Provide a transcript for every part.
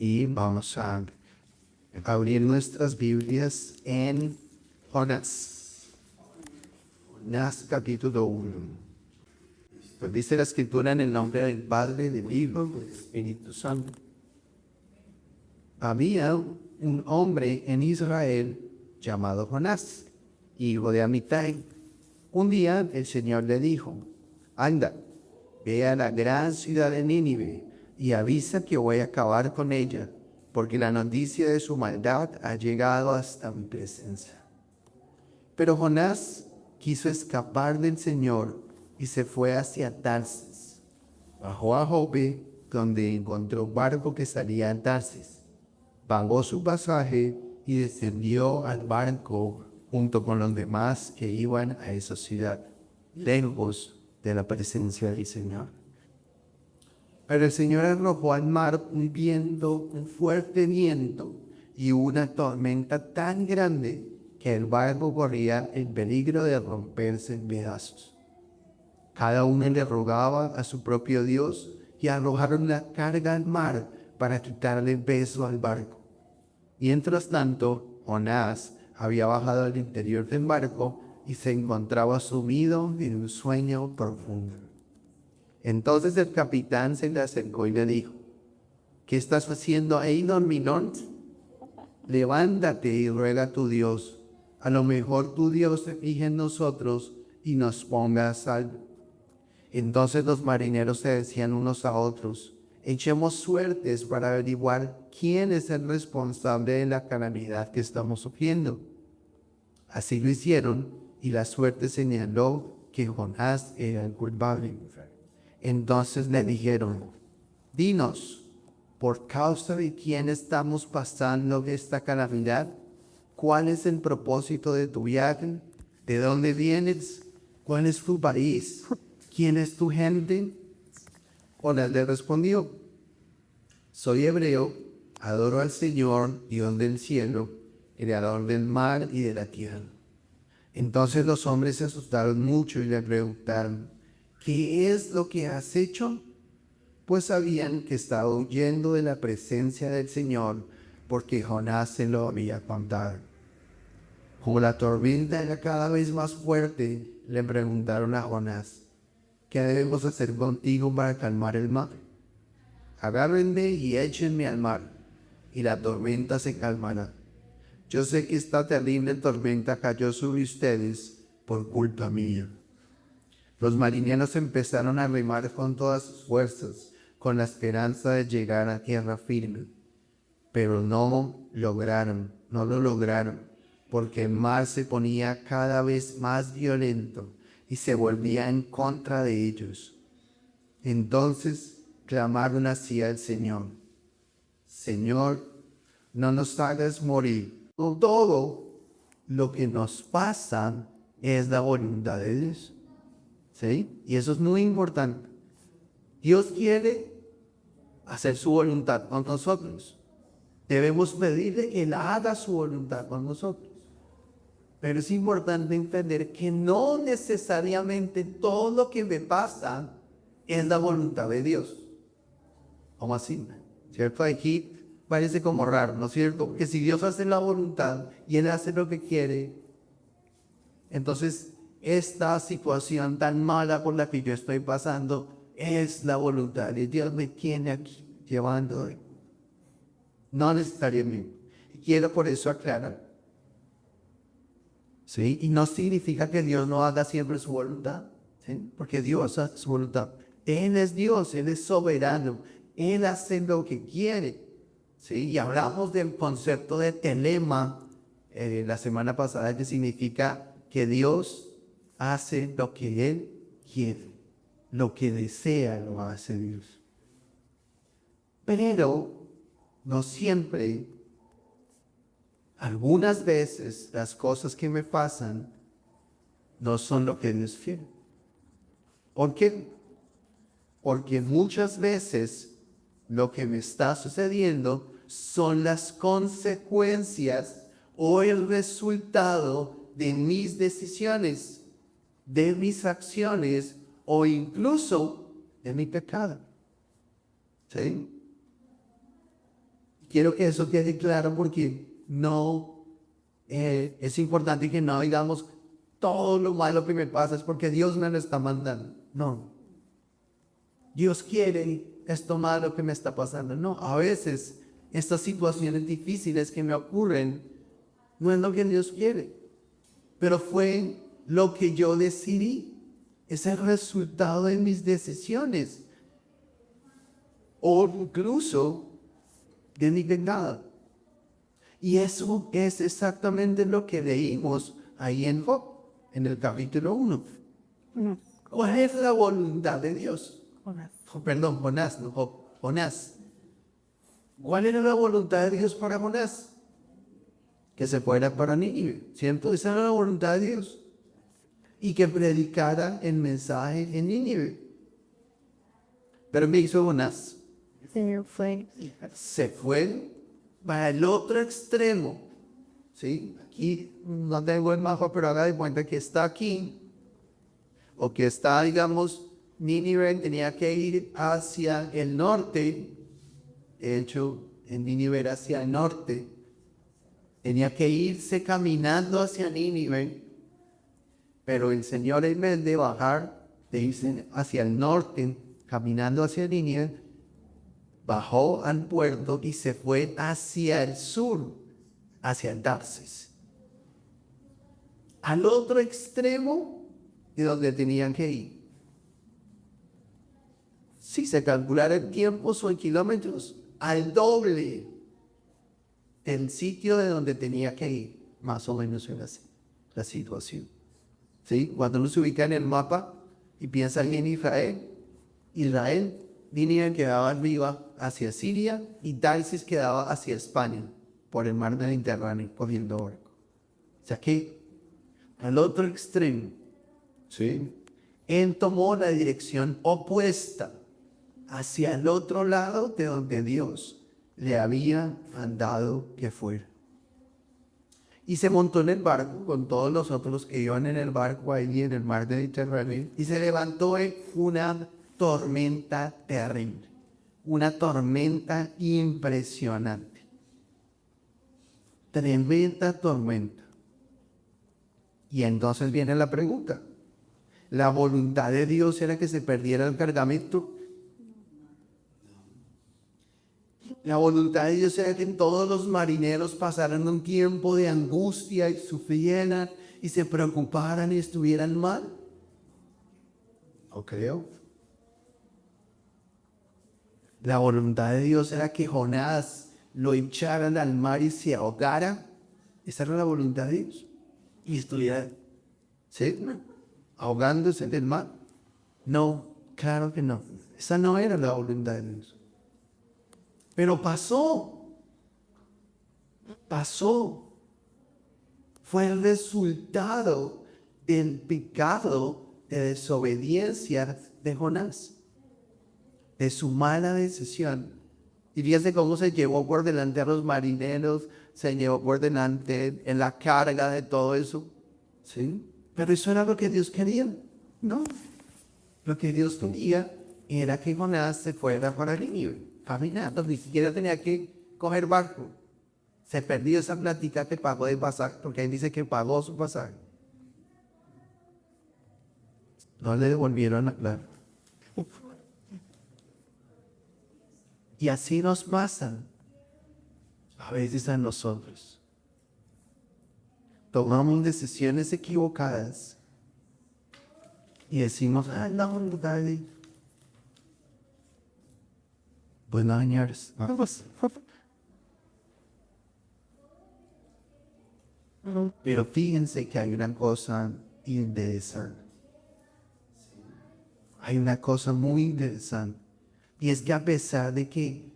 Y vamos a abrir nuestras Biblias en Jonás. Jonás capítulo 1. Pues dice la Escritura en el nombre del Padre, del Hijo y del Espíritu Santo. Había un hombre en Israel llamado Jonás, hijo de Amitai. Un día el Señor le dijo: anda, ve a la gran ciudad de Nínive y avisa que voy a acabar con ella, porque la noticia de su maldad ha llegado hasta mi presencia. Pero Jonás quiso escapar del Señor y se fue hacia Tarsis. Bajó a Jope, donde encontró un barco que salía a Tarsis. Pagó su pasaje y descendió al barco junto con los demás que iban a esa ciudad, lejos de la presencia del Señor. Pero el Señor arrojó al mar un fuerte viento y una tormenta tan grande que el barco corría el peligro de romperse en pedazos. Cada uno le rogaba a su propio Dios y arrojaron la carga al mar para quitarle peso al barco. Mientras tanto, Jonás había bajado al interior del barco y se encontraba sumido en un sueño profundo. Entonces el capitán se le acercó y le dijo: ¿qué estás haciendo ahí, dormilón? Levántate y ruega a tu Dios. A lo mejor tu Dios se fije en nosotros y nos ponga a salvo. Entonces los marineros se decían unos a otros: echemos suertes para averiguar quién es el responsable de la calamidad que estamos sufriendo. Así lo hicieron, y la suerte señaló que Jonás era el culpable. Entonces le dijeron: dinos, ¿por causa de quién estamos pasando esta calamidad? ¿Cuál es el propósito de tu viaje? ¿De dónde vienes? ¿Cuál es tu país? ¿Quién es tu gente? Jonás le respondió: soy hebreo, adoro al Señor, Dios del cielo, creador del mar y de la tierra. Entonces los hombres se asustaron mucho y le preguntaron: ¿qué es lo que has hecho? Pues sabían que estaba huyendo de la presencia del Señor, porque Jonás se lo había contado. Como la tormenta era cada vez más fuerte, le preguntaron a Jonás: ¿qué debemos hacer contigo para calmar el mar? Agárrenme y échenme al mar, y la tormenta se calmará. Yo sé que esta terrible tormenta cayó sobre ustedes por culpa mía. Los marineros empezaron a remar con todas sus fuerzas, con la esperanza de llegar a tierra firme. Pero no lo lograron, porque el mar se ponía cada vez más violento y se volvía en contra de ellos. Entonces clamaron así al Señor: Señor, no nos hagas morir. Todo lo que nos pasa es la voluntad de Dios. ¿Sí? Y eso es muy importante. Dios quiere hacer su voluntad con nosotros. Debemos pedirle que Él haga su voluntad con nosotros. Pero es importante entender que no necesariamente todo lo que me pasa es la voluntad de Dios. ¿Cómo así? ¿Cierto? Aquí parece como raro, ¿no es cierto? Que si Dios hace la voluntad y Él hace lo que quiere, entonces esta situación tan mala por la que yo estoy pasando es la voluntad de Dios, me tiene aquí llevando. No necesariamente. Quiero por eso aclarar. ¿Sí? Y no significa que Dios no haga siempre su voluntad, ¿sí? Porque Dios hace su voluntad. Él es Dios, Él es soberano, Él hace lo que quiere, ¿sí? Y hablamos del concepto de telema la semana pasada, que significa que Dios hace lo que Él quiere, lo que desea lo hace Dios. Pero no siempre. Algunas veces las cosas que me pasan no son lo que Dios quiere. ¿Por qué? Porque muchas veces lo que me está sucediendo son las consecuencias o el resultado de mis decisiones, de mis acciones o incluso de mi pecado. ¿Sí? quiero que eso quede claro porque no es importante que no digamos todo lo malo que me pasa es porque Dios me lo está mandando. No. Dios quiere esto malo que me está pasando. No, a veces estas situaciones difíciles que me ocurren no es lo que Dios quiere, pero fue lo que yo decidí. Es el resultado de mis decisiones o incluso de mi pecado. Y eso es exactamente lo que leímos ahí en Job, en el capítulo 1. ¿Cuál es la voluntad de Dios? Jonás, no Job, Jonás. ¿Cuál era la voluntad de Dios para Jonás? Que se fuera para Nínive, ¿cierto? Esa era la voluntad de Dios. Y que predicara el mensaje en Nínive. Pero ¿qué hizo Jonás? Se fue para el otro extremo. ¿Sí? Aquí no tengo el mapa, pero haga de cuenta que está aquí. O que está, digamos, Nínive tenía que ir hacia el norte. De hecho, en Nínive era hacia el norte. Tenía que irse caminando hacia Nínive. Pero el Señor, en vez de bajar, de irse hacia el norte, caminando hacia Nínive, bajó al puerto y se fue hacia el sur, hacia el Tarsis. Al otro extremo de donde tenían que ir. Si se calculara el tiempo, son kilómetros, al doble del sitio de donde tenía que ir. Más o menos era así la situación. ¿Sí? Cuando uno se ubica en el mapa y piensa en Israel, Nínive quedaba arriba hacia Siria y Tarsis quedaba hacia España, por el mar Mediterráneo, cogiendo barco. O sea que al otro extremo, ¿sí? Él tomó la dirección opuesta hacia el otro lado de donde Dios le había mandado que fuera. Y se montó en el barco con todos los otros que iban en el barco ahí en el mar Mediterráneo y se levantó en una tormenta terrible, una tormenta impresionante, tremenda tormenta. Y entonces viene la pregunta, ¿la voluntad de Dios era que se perdiera el cargamento? La voluntad de Dios era que todos los marineros pasaran un tiempo de angustia y sufrieran y se preocuparan y estuvieran mal. No creo. La voluntad de Dios era que Jonás lo echaran al mar y se ahogara. Esa era la voluntad de Dios. Y estuviera, ¿sí? Ahogándose en el mar. No, claro que no. Esa no era la voluntad de Dios. Pero pasó. Fue el resultado del pecado de desobediencia de Jonás, de su mala decisión. Y fíjense cómo se llevó por delante a los marineros, se llevó por delante en la carga de todo eso. ¿Sí? Pero eso era lo que Dios quería. No. Lo que Dios quería era que Jonás se fuera para Nínive. Caminando, ni siquiera tenía que coger barco. Se perdió esa plática que pagó de pasaje, porque ahí dice que pagó su pasaje. No le devolvieron a hablar. Y así nos pasa a veces a nosotros. Tomamos decisiones equivocadas y decimos, no, dale. Buenas señores. Pero fíjense que hay una cosa interesante. Hay una cosa muy interesante. Y es que a pesar de que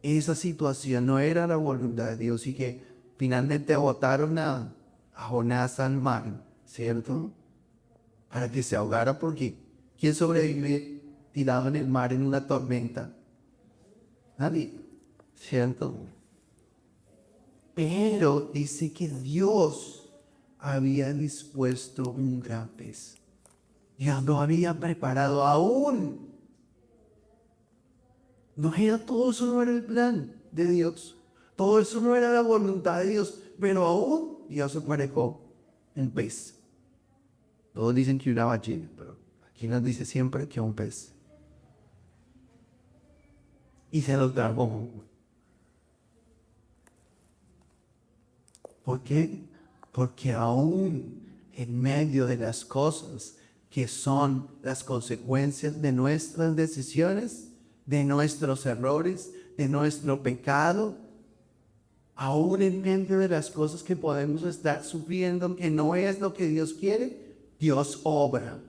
esa situación no era la voluntad de Dios y que finalmente botaron a Jonás al mar, ¿cierto? Para que se ahogara, porque ¿quién sobrevive tirado en el mar en una tormenta? Nadie, ¿cierto? Pero dice que Dios había dispuesto un gran pez. Ya lo había preparado aún. No era todo, eso no era el plan de Dios. Todo eso no era la voluntad de Dios, pero aún Dios emparejó el pez. Todos dicen que una ballena, pero aquí nos dice siempre que un pez. Y se lo tragó. ¿Por qué? Porque aún en medio de las cosas que son las consecuencias de nuestras decisiones, de nuestros errores, de nuestro pecado, aún en medio de las cosas que podemos estar sufriendo, que no es lo que Dios quiere, Dios obra.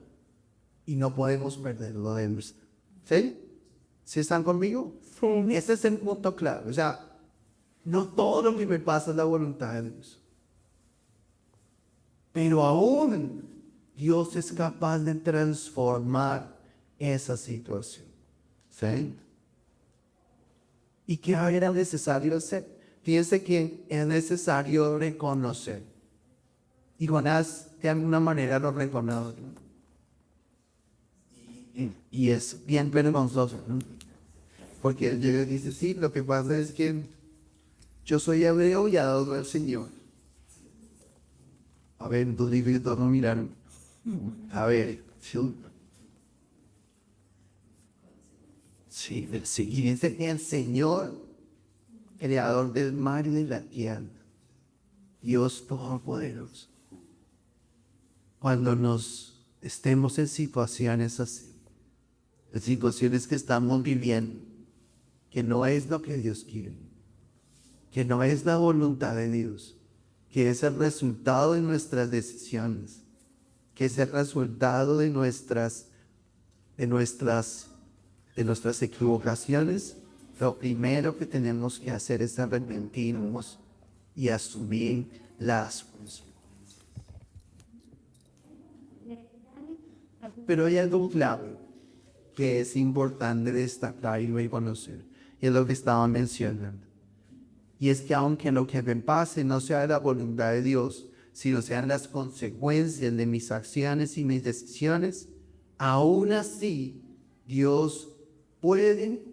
Y no podemos perderlo de vista. ¿Sí? ¿Sí están conmigo? Sí. Ese es el punto clave. O sea, no todo lo que me pasa es la voluntad de Dios. Pero aún Dios es capaz de transformar esa situación. ¿Sí? ¿Y qué era necesario hacer? Fíjense que es necesario reconocer. Y Jonás de alguna manera lo reconoce. Y es bien vergonzoso, ¿no? Porque él dice, sí, lo que pasa es que yo soy hebreo y adoro al Señor. A ver, tú dices, no miraron. A ver, sí, dice que el Señor, creador del mar y de la tierra, Dios Todopoderoso. Cuando nos estemos en situaciones así, en situaciones que estamos viviendo, que no es lo que Dios quiere, que no es la voluntad de Dios, que es el resultado de nuestras decisiones, que es el resultado de nuestras equivocaciones, lo primero que tenemos que hacer es arrepentirnos y asumir las consecuencias. Pero hay algo clave que es importante destacar y reconocer, y es lo que estaba mencionando. Y es que aunque lo que me pase no sea la voluntad de Dios, sino sean las consecuencias de mis acciones y mis decisiones, aún así Dios puede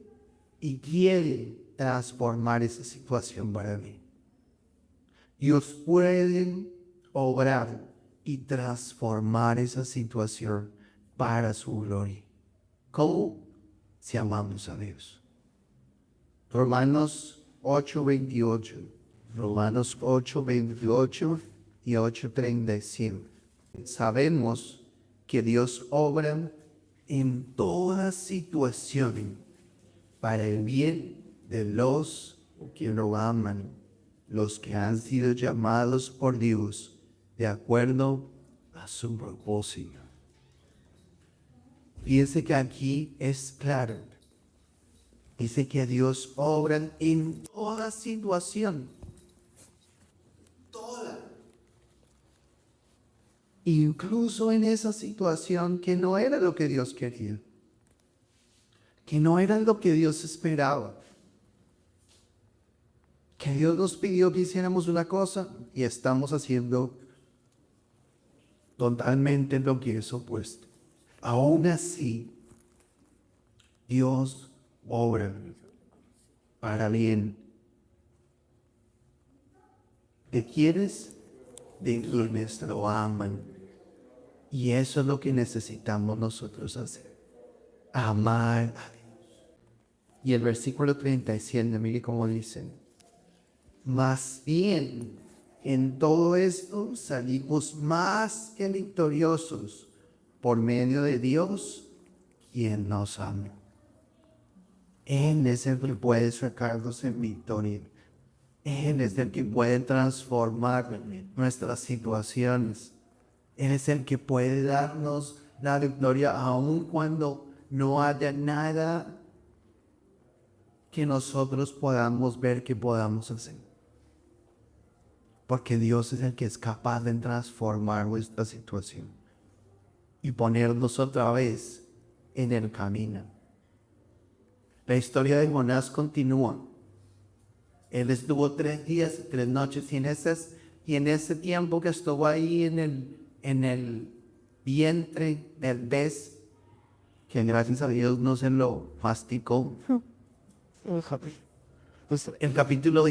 y quiere transformar esa situación para mí. Dios puede obrar y transformar esa situación para su gloria. ¿Cómo? Si amamos a Dios. Romanos 8:28, Romanos 8:28 y 8:35. Sabemos que Dios obra en toda situación para el bien de los que lo aman, los que han sido llamados por Dios de acuerdo a su propósito. Fíjense que aquí es claro. Dice que Dios obra en toda situación. Toda. Incluso en esa situación que no era lo que Dios quería. Que no era lo que Dios esperaba. Que Dios nos pidió que hiciéramos una cosa y estamos haciendo totalmente lo que es opuesto. Aún así, Dios obra para bien. ¿Qué quieres? De quienes lo aman. Y eso es lo que necesitamos nosotros hacer. Amar a Dios. Y el versículo 37, mire cómo dicen. Más bien, en todo esto salimos más que victoriosos por medio de Dios, quien nos ama. Él es el que puede sacarnos en victoria. Él es el que puede transformar nuestras situaciones. Él es el que puede darnos la victoria aun cuando no haya nada que nosotros podamos ver que podamos hacer. Porque Dios es el que es capaz de transformar nuestra situación y ponernos otra vez en el camino. La historia de Jonás continúa. Él estuvo 3 días y 3 noches y en ese tiempo que estuvo ahí en el vientre del pez, que gracias a Dios no se lo masticó. Pues el capítulo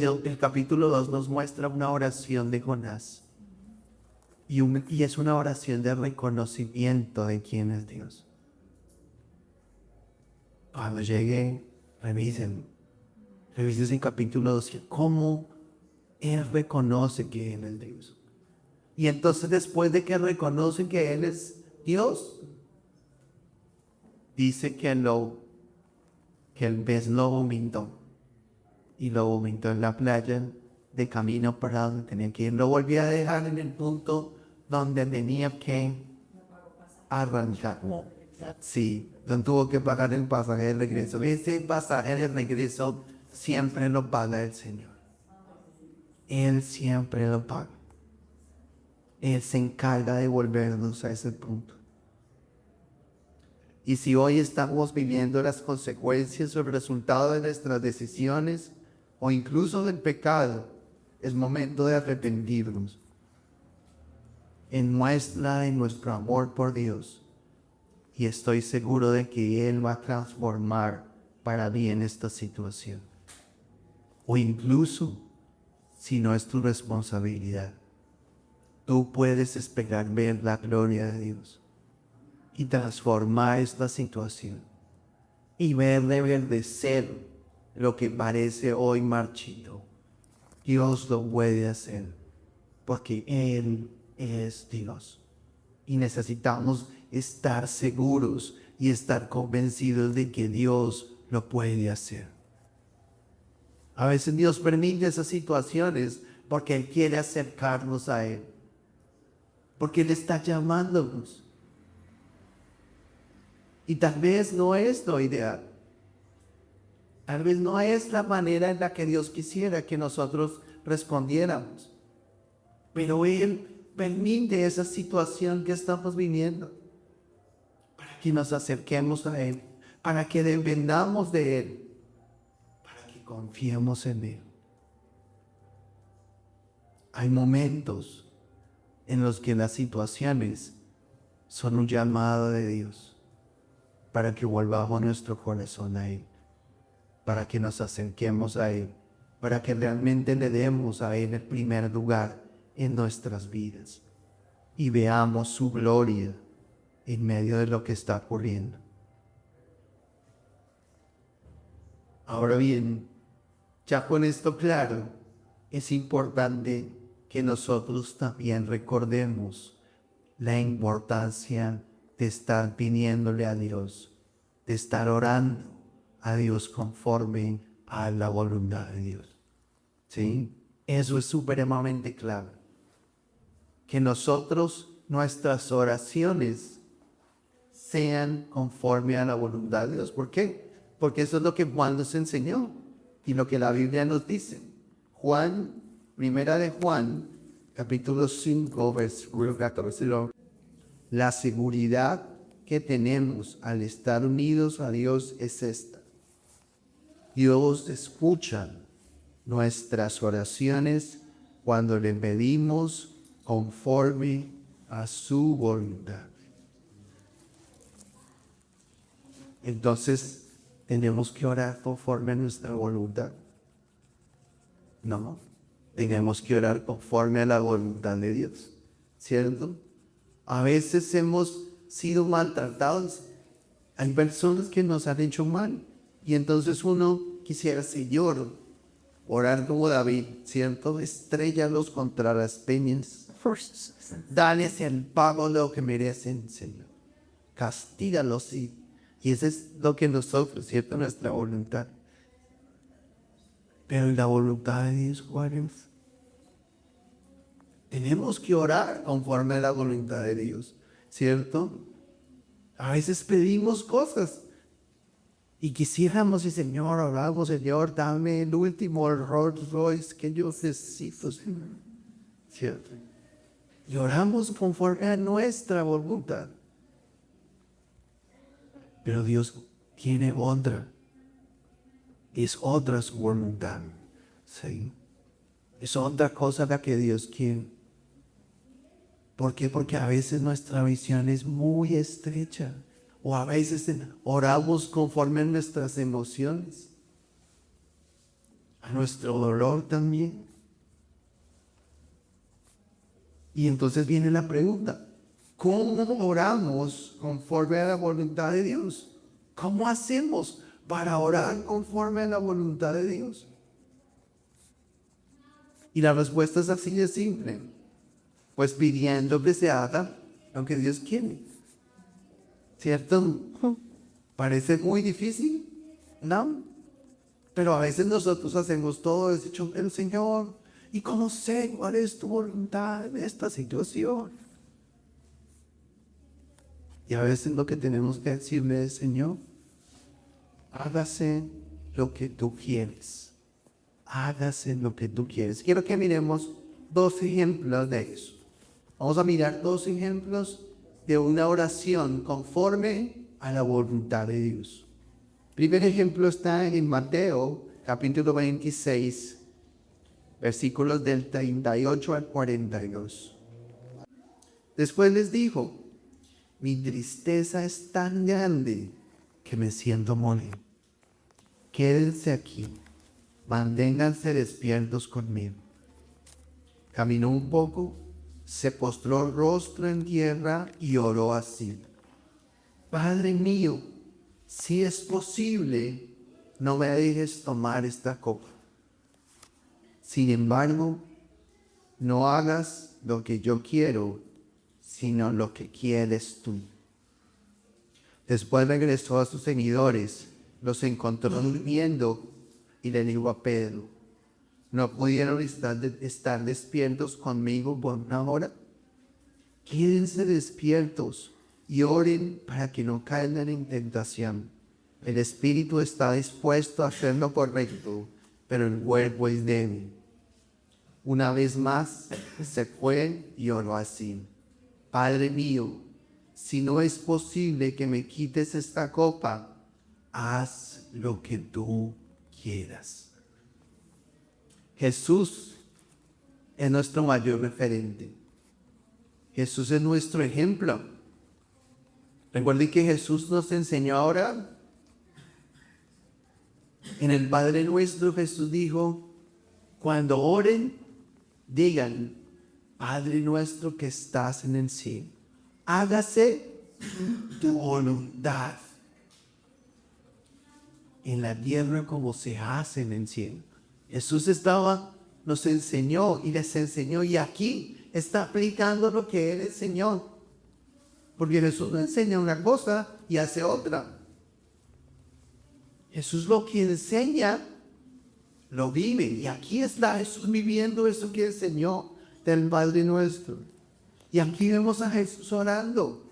2 nos muestra una oración de Jonás. Y es una oración de reconocimiento de quién es Dios. Cuando llegue, revisen el capítulo 2, cómo Él reconoce que Él es Dios. Y entonces después de que reconoce que Él es Dios, dice que el pez lo vomitó. Y lo vomitó en la playa de camino para donde tenía que ir. Lo volvió a dejar en el punto donde tenía que arrancar. Sí, donde tuvo que pagar el pasaje de regreso. Ese pasaje de regreso siempre lo paga el Señor. Él siempre lo paga. Él se encarga de volvernos a ese punto. Y si hoy estamos viviendo las consecuencias o el resultado de nuestras decisiones, o incluso del pecado, es momento de arrepentirnos en muestra de nuestro amor por Dios. Y estoy seguro de que Él va a transformar para bien esta situación. O incluso, si no es tu responsabilidad, tú puedes esperar ver la gloria de Dios y transformar esta situación y ver reverdecer lo que parece hoy marchito. Dios lo puede hacer porque Él es Dios. Y necesitamos estar seguros y estar convencidos de que Dios lo puede hacer. A veces Dios permite esas situaciones porque Él quiere acercarnos a Él. Porque Él está llamándonos. Y tal vez no es lo ideal. Tal vez no es la manera en la que Dios quisiera que nosotros respondiéramos. Pero Él permite esa situación que estamos viviendo para que nos acerquemos a Él, para que dependamos de Él, para que confiemos en Él. Hay momentos en los que las situaciones son un llamado de Dios para que volvamos nuestro corazón a Él, para que nos acerquemos a Él, para que realmente le demos a Él el primer lugar en nuestras vidas y veamos su gloria en medio de lo que está ocurriendo. Ahora bien, ya con esto claro, es importante que nosotros también recordemos la importancia de estar pidiéndole a Dios, de estar orando a Dios conforme a la voluntad de Dios. ¿Sí? Eso es supremamente clave. Que nosotros, nuestras oraciones, sean conforme a la voluntad de Dios. ¿Por qué? Porque eso es lo que Juan nos enseñó y lo que la Biblia nos dice. Primera de Juan, capítulo 5, versículo 14. La seguridad que tenemos al estar unidos a Dios es esta. Dios escucha nuestras oraciones cuando le pedimos conforme a su voluntad. Entonces, ¿tenemos que orar conforme a nuestra voluntad? No, tenemos que orar conforme a la voluntad de Dios, ¿cierto? A veces hemos sido maltratados. Hay personas que nos han hecho mal. Y entonces uno quisiera, Señor, orar como David, ¿cierto? Estréllalos contra las peñas. Dales el pago de lo que merecen, Señor. Castígalos. Y eso es lo que nosotros, ¿cierto? Nuestra voluntad. Pero la voluntad de Dios, ¿cuál es? Tenemos que orar conforme a la voluntad de Dios, ¿cierto? A veces pedimos cosas y quisiéramos, Señor, oramos, Señor, dame el último Rolls Royce que yo necesito, Señor, ¿cierto? Y oramos conforme a nuestra voluntad. Pero Dios tiene otra. Es otra su voluntad, ¿sí? Es otra cosa la que Dios quiere. ¿Por qué? Porque a veces nuestra visión es muy estrecha. O a veces oramos conforme a nuestras emociones. a nuestro dolor también. Y entonces viene la pregunta, ¿cómo oramos conforme a la voluntad de Dios? ¿Cómo hacemos para orar conforme a la voluntad de Dios? Y la respuesta es así de simple. Pues pidiendo que se haga lo que Dios quiere. ¿Cierto? Parece muy difícil, ¿no? Pero a veces nosotros hacemos todo eso, el Señor, ¿y cómo sé cuál es tu voluntad en esta situación? Y a veces lo que tenemos que decirle es, Señor, hágase lo que tú quieres. Hágase lo que tú quieres. Quiero que miremos dos ejemplos de eso. Vamos a mirar dos ejemplos de una oración conforme a la voluntad de Dios. El primer ejemplo está en Mateo, capítulo 26, versículos del 38 al 42. Después les dijo, mi tristeza es tan grande que me siento morir. Quédense aquí, manténganse despiertos conmigo. Caminó un poco, se postró rostro en tierra y oró así. Padre mío, si es posible, no me dejes tomar esta copa. Sin embargo, no hagas lo que yo quiero, sino lo que quieres tú. Después regresó a sus seguidores, los encontró durmiendo y le dijo a Pedro, ¿no pudieron estar despiertos conmigo por una hora? Quédense despiertos y oren para que no caigan en tentación. El espíritu está dispuesto a hacer lo correcto, pero el cuerpo es débil. Una vez más se fue y oró así. Padre mío, si no es posible que me quites esta copa, haz lo que tú quieras. Jesús es nuestro mayor referente. Jesús es nuestro ejemplo. Recuerden que Jesús nos enseñó a orar. En el Padre Nuestro Jesús dijo, cuando oren, digan, Padre nuestro que estás en el cielo, hágase tu voluntad en la tierra como se hace en el cielo. Jesús nos enseñó y les enseñó, y aquí está aplicando lo que Él enseñó. Porque Jesús no enseña una cosa y hace otra. Jesús lo que enseña, lo vive. Y aquí está Jesús viviendo eso que enseñó del Padre Nuestro. Y aquí vemos a Jesús orando.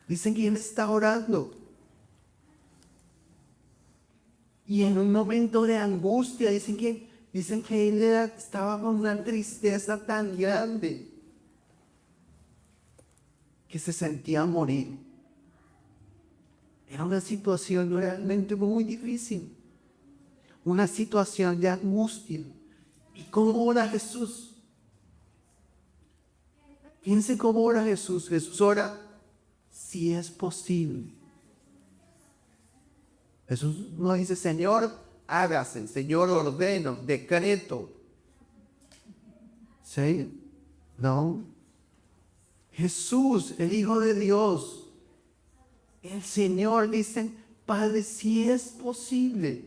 Dicen que Él está orando. Y en un momento de angustia, dicen que Él estaba con una tristeza tan grande que se sentía morir. Era una situación realmente muy difícil. Una situación de angustia. ¿Y cómo ora Jesús? Piense cómo ora Jesús. Jesús ora, si es posible. Jesús no dice, Señor, hágase, Señor, ordeno, decreto. ¿Sí? No. Jesús, el Hijo de Dios, el Señor, dice, Padre, si es posible.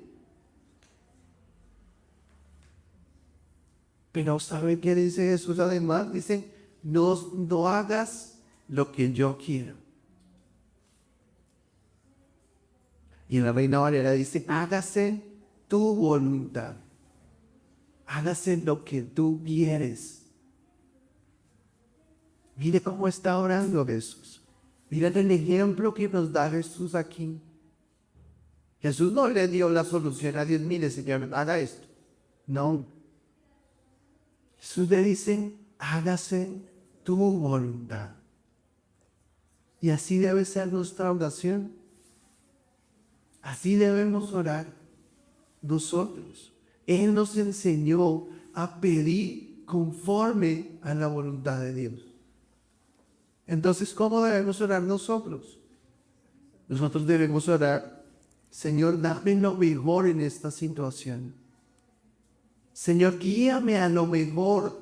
Pero ¿sabe qué dice Jesús además? Dice, no hagas lo que yo quiero. Y en la Reina Valera dice, hágase tu voluntad. Hágase lo que tú quieres. Mire cómo está orando Jesús. Mira el ejemplo que nos da Jesús aquí. Jesús no le dio la solución a Dios, mire Señor, haga esto. No. Jesús le dice, hágase tu voluntad. Y así debe ser nuestra oración. Así debemos orar nosotros. Él nos enseñó a pedir conforme a la voluntad de Dios. Entonces, ¿cómo debemos orar nosotros? Nosotros debemos orar, Señor, dame lo mejor en esta situación. Señor, guíame a lo mejor.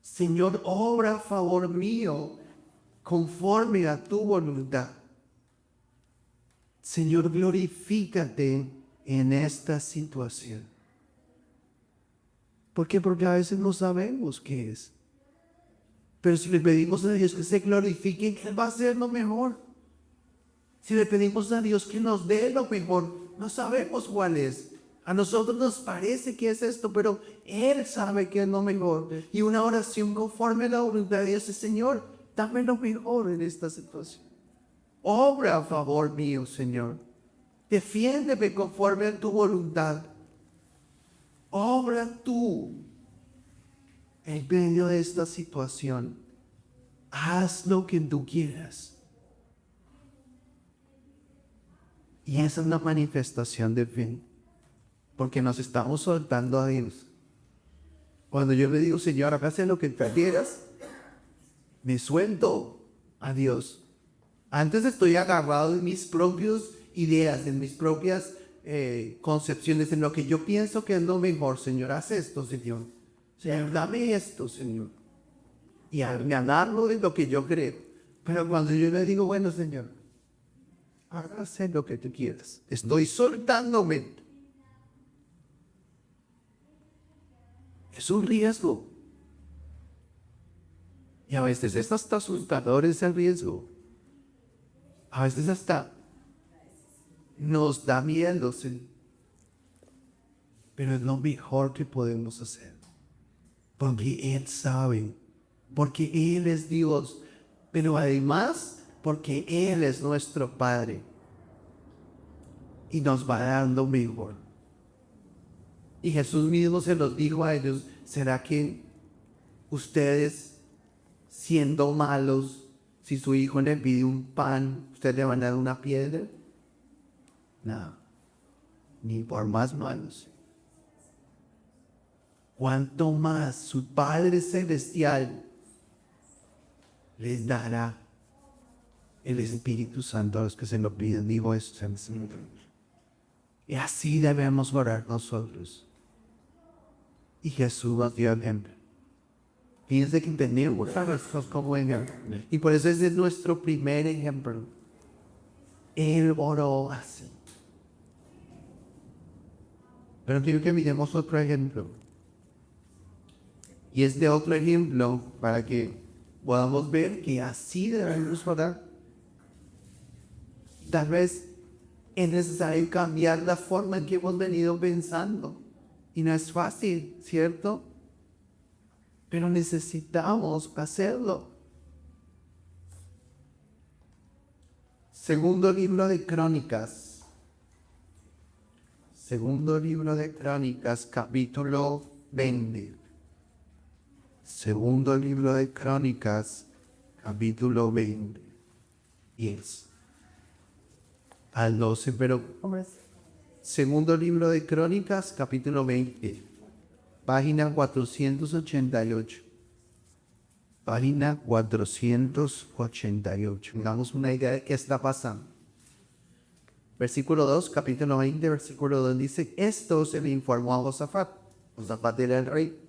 Señor, obra a favor mío conforme a tu voluntad. Señor, glorifícate en esta situación. ¿Por qué? Porque a veces no sabemos qué es. Pero si le pedimos a Dios que se glorifique, Él va a hacer lo mejor. Si le pedimos a Dios que nos dé lo mejor, no sabemos cuál es. A nosotros nos parece que es esto, pero Él sabe que es lo mejor. Y una oración conforme a la voluntad de Dios es: Señor, dame lo mejor en esta situación. Obra a favor mío, Señor. Defiéndeme conforme a tu voluntad. Obra tú en medio de esta situación. Haz lo que tú quieras. Y esa es la manifestación de fe, porque nos estamos soltando a Dios. Cuando yo le digo: Señor, haz lo que quieras, me suelto a Dios. Antes estoy agarrado en mis propias ideas, en mis propias concepciones, en lo que yo pienso que es lo mejor. Señor, haz esto, Señor. Señor, dame esto, Señor. Y ganarlo de lo que yo creo. Pero cuando yo le digo: bueno, Señor, hágase lo que tú quieras, estoy soltándome. Es un riesgo. Y a veces es hasta asustador ese riesgo. A veces hasta nos da miedo, ¿sí? Pero es lo mejor que podemos hacer. Porque Él sabe. Porque Él es Dios. Pero además, porque Él es nuestro Padre. Y nos va a dar lo mejor. Y Jesús mismo se los dijo a ellos: ¿será que ustedes, siendo malos, si su hijo le pide un pan, ustedes le van a dar una piedra? No, ni por más malos. Cuanto más su Padre Celestial les dará el Espíritu Santo a los que se lo piden. Digo esto. Y así debemos orar nosotros. Y Jesús nos dio ejemplo. Fíjense que tenemos a nosotros como ejemplo. Y por eso ese es nuestro primer ejemplo. Él oró así. Pero quiero que miremos otro ejemplo. Y este otro ejemplo, para que podamos ver que así debemos orar. Tal vez es necesario cambiar la forma en que hemos venido pensando. Y no es fácil, ¿cierto? Pero necesitamos hacerlo. Segundo libro de Crónicas. Segundo libro de Crónicas, capítulo 20. Segundo libro de Crónicas, capítulo 20. 10 al 12, pero segundo libro de Crónicas, capítulo 20, página 488. Página 488. Damos una idea de qué está pasando. Versículo 2, capítulo 20, versículo 2 dice: esto se le informó a Josafat. Josafat era el rey.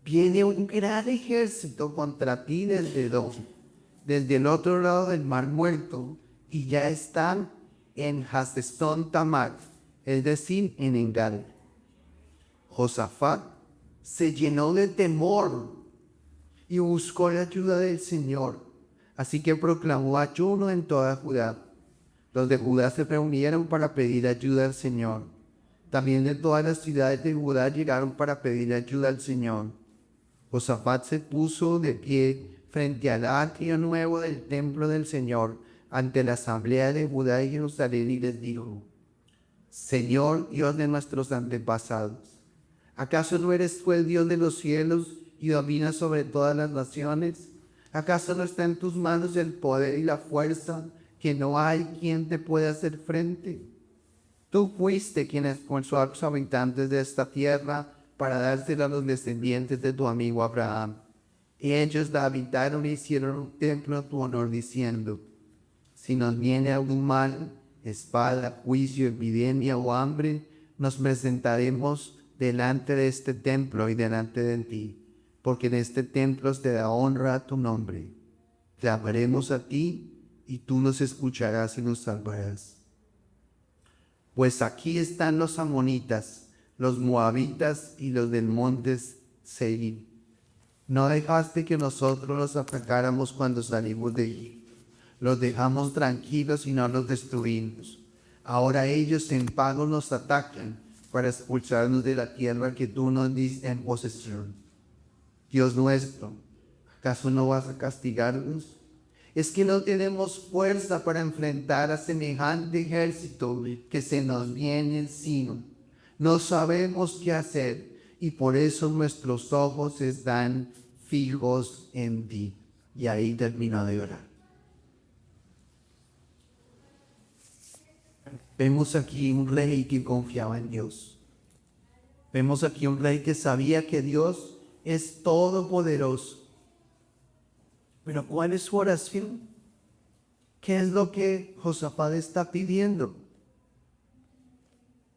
Viene un gran ejército contra ti desde el otro lado del mar muerto, y ya están en Hasestón Tamar, es decir, en Engal. Josafat se llenó de temor y buscó la ayuda del Señor. Así que proclamó ayuno en toda Judá. Los de Judá se reunieron para pedir ayuda al Señor. También de todas las ciudades de Judá llegaron para pedir ayuda al Señor. Josafat se puso de pie frente al atrio nuevo del templo del Señor, ante la asamblea de Judá y Jerusalén, y les dijo: Señor, Dios de nuestros antepasados, ¿acaso no eres tú el Dios de los cielos y dominas sobre todas las naciones? ¿Acaso no está en tus manos el poder y la fuerza, que no hay quien te pueda hacer frente? Tú fuiste quien expulsó a los habitantes de esta tierra para dársela a los descendientes de tu amigo Abraham. Y ellos la habitaron y hicieron un templo a tu honor, diciendo: si nos viene algún mal, espada, juicio, epidemia o hambre, nos presentaremos delante de este templo y delante de ti, porque en este templo te da honra a tu nombre. Te amaremos a ti y tú nos escucharás y nos salvarás. Pues aquí están los amonitas, los moabitas y los del monte Seir. No dejaste que nosotros los atacáramos cuando salimos de Egipto. Los dejamos tranquilos y no los destruimos. Ahora ellos en pago nos atacan para expulsarnos de la tierra que tú nos diste en posesión. Dios nuestro, ¿acaso no vas a castigarnos? Es que no tenemos fuerza para enfrentar a semejante ejército que se nos viene encima. No sabemos qué hacer y por eso nuestros ojos están fijos en ti. Y ahí termina de orar. Vemos aquí un rey que confiaba en Dios. Vemos aquí un rey que sabía que Dios es todopoderoso. Pero ¿cuál es su oración? ¿Qué es lo que Josafat está pidiendo?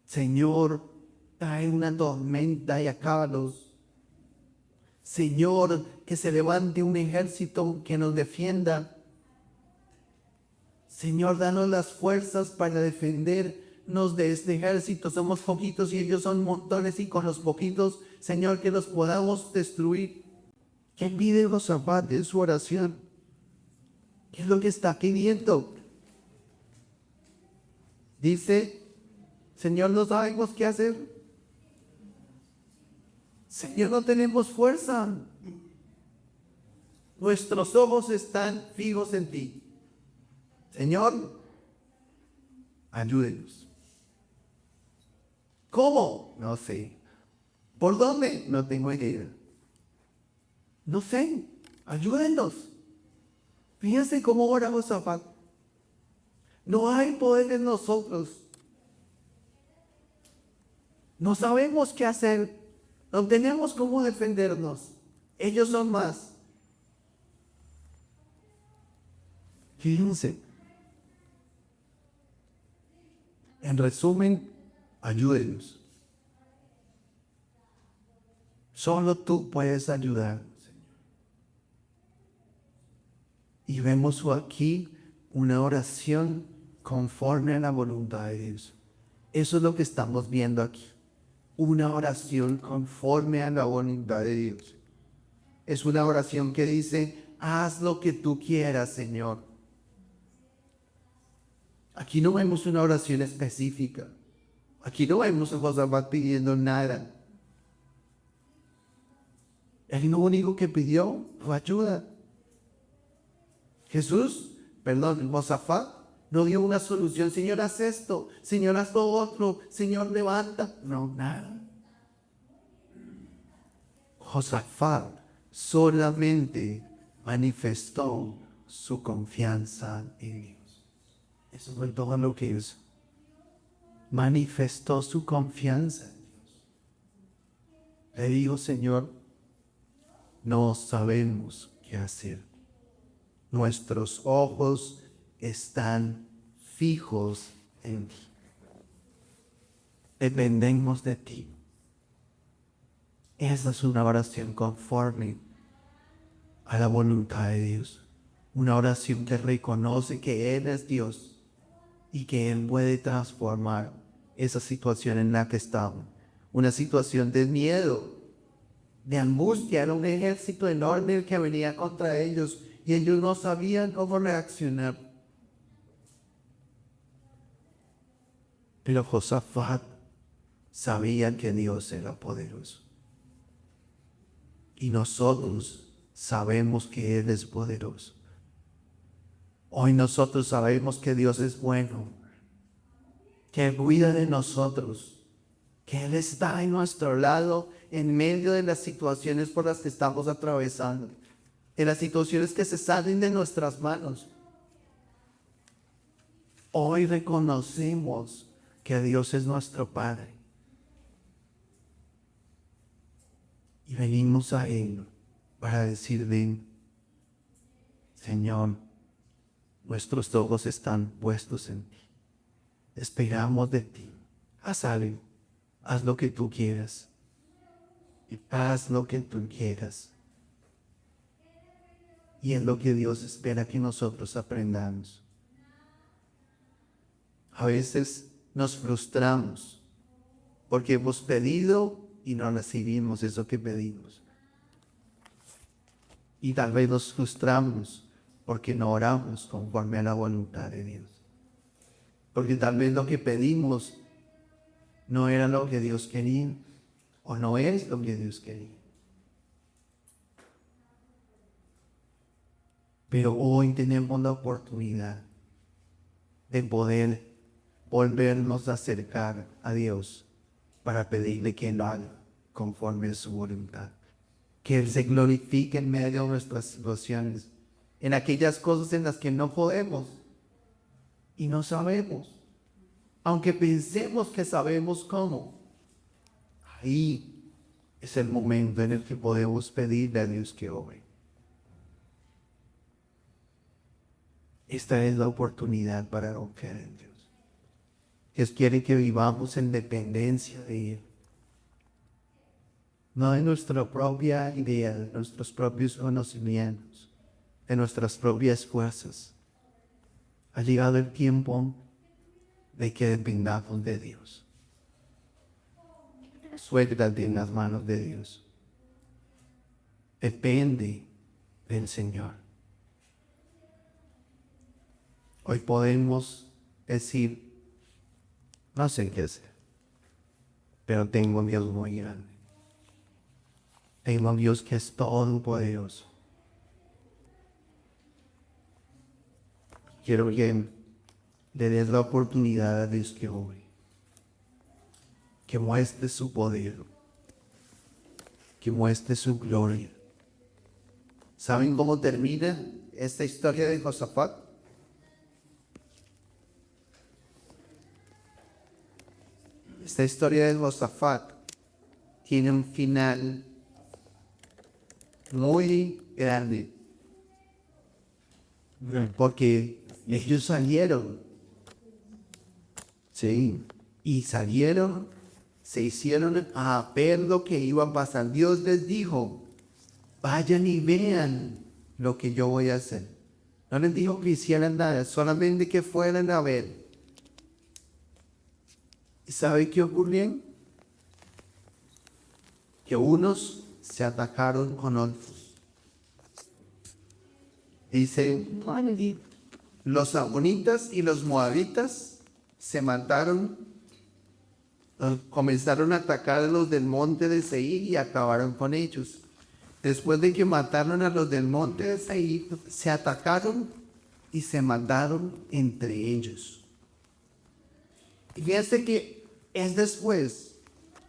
Señor, trae una tormenta y acábalos. Señor, que se levante un ejército que nos defienda. Señor, danos las fuerzas para defendernos de este ejército. Somos poquitos y ellos son montones y con los poquitos, Señor, que los podamos destruir. ¿Qué pide Josafat en su oración? ¿Qué es lo que está pidiendo? Dice, Señor, no sabemos qué hacer. Señor, no tenemos fuerza. Nuestros ojos están fijos en ti. Señor, ayúdenos. ¿Cómo? No sé. ¿Por dónde? No tengo idea. No sé. Ayúdenos. Fíjense cómo ora Josafat. No hay poder en nosotros. No sabemos qué hacer. No tenemos cómo defendernos. Ellos son más. Fíjense. En resumen, ayúdenos. Solo tú puedes ayudar, Señor. Y vemos aquí una oración conforme a la voluntad de Dios. Eso es lo que estamos viendo aquí. Una oración conforme a la voluntad de Dios. Es una oración que dice, haz lo que tú quieras, Señor. Aquí no vemos una oración específica. Aquí no vemos a Josafat pidiendo nada. El único que pidió fue ayuda. Josafat no dio una solución. Señor, haz esto. Señor, haz lo otro. Señor, levanta. No, nada. Josafat solamente manifestó su confianza en Dios. Eso fue todo lo que hizo. Manifestó su confianza en Dios. Le dijo, Señor, no sabemos qué hacer. Nuestros ojos están fijos en ti. Dependemos de ti. Esa es una oración conforme a la voluntad de Dios. Una oración que reconoce que Él es Dios y que Él puede transformar esa situación en la que estaban. Una situación de miedo, de angustia. Era un ejército enorme que venía contra ellos y ellos no sabían cómo reaccionar. Pero Josafat sabía que Dios era poderoso. Y nosotros sabemos que Él es poderoso. Hoy nosotros sabemos que Dios es bueno, que Él cuida de nosotros, que Él está en nuestro lado en medio de las situaciones por las que estamos atravesando, de las situaciones que se salen de nuestras manos. Hoy reconocemos que Dios es nuestro Padre y venimos a Él para decirle, Señor, nuestros ojos están puestos en ti. Esperamos de ti. Haz algo. Haz lo que tú quieras. y haz lo que tú quieras. Y es lo que Dios espera que nosotros aprendamos. A veces nos frustramos porque hemos pedido y no recibimos eso que pedimos. Y tal vez nos frustramos porque no oramos conforme a la voluntad de Dios. Porque tal vez lo que pedimos no era lo que Dios quería o no es lo que Dios quería. Pero hoy tenemos la oportunidad de poder volvernos a acercar a Dios para pedirle que lo haga conforme a su voluntad. Que Él se glorifique en medio de nuestras situaciones, en aquellas cosas en las que no podemos y no sabemos. Aunque pensemos que sabemos cómo, ahí es el momento en el que podemos pedirle a Dios que obre. Esta es la oportunidad para confiar en Dios. Dios quiere que vivamos en dependencia de Él. No de nuestra propia idea, de nuestros propios conocimientos, de nuestras propias fuerzas. Ha llegado el tiempo de que dependamos de Dios. Suéltate en las manos de Dios. Depende del Señor. Hoy podemos decir, no sé qué hacer, pero tengo un Dios muy grande. Tengo un Dios que es todopoderoso. Quiero que le des la oportunidad a Dios que obre, que muestre su poder, que muestre su gloria. ¿Saben cómo termina esta historia de Josafat? Esta historia de Josafat tiene un final muy grande, porque ellos salieron, sí, y salieron, se hicieron a ver lo que iba a pasar. Dios les dijo, vayan y vean lo que yo voy a hacer. No les dijo que hicieran nada, solamente que fueran a ver. ¿Y sabe qué ocurrió? Que unos se atacaron con otros. Dice, los amonitas y los moabitas se mataron, comenzaron a atacar a los del monte de Seir y acabaron con ellos. Después de que mataron a los del monte de Seir, se atacaron y se mataron entre ellos. Y fíjense que es después,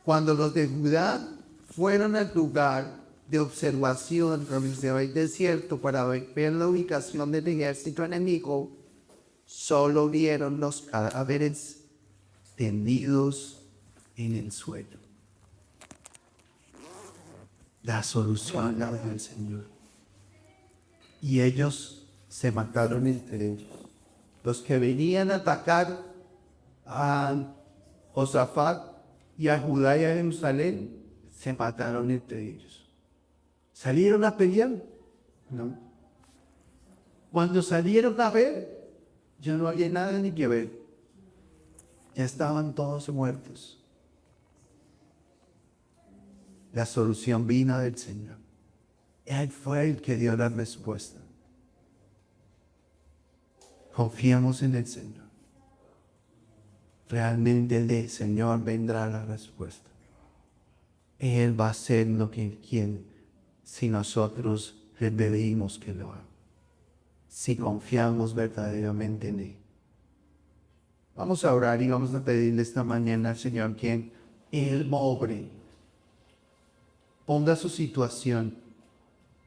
cuando los de Judá fueron al lugar de observación donde el desierto para ver la ubicación del ejército enemigo, solo vieron los cadáveres tendidos en el suelo. La solución la dio el Señor. Y ellos se mataron entre ellos. Los que venían a atacar a Josafat y a Judá y a Jerusalén se mataron entre ellos. ¿Salieron a pelear? No. Cuando salieron a ver, ya no había nada ni que ver. Ya estaban todos muertos. La solución vino del Señor. Él fue el que dio la respuesta. Confiamos en el Señor. Realmente del Señor vendrá la respuesta. Él va a hacer lo que Él quiere si nosotros le pedimos que lo haga. Si confiamos verdaderamente en Él. Vamos a orar y vamos a pedirle esta mañana al Señor que Él obre. Ponga su situación,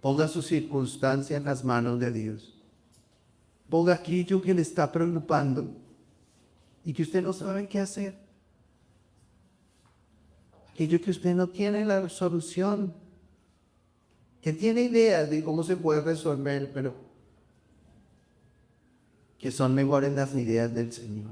ponga su circunstancia en las manos de Dios. Ponga aquello que le está preocupando y que usted no sabe qué hacer. Aquello que usted no tiene la solución, que tiene ideas de cómo se puede resolver, pero que son mejores las ideas del Señor.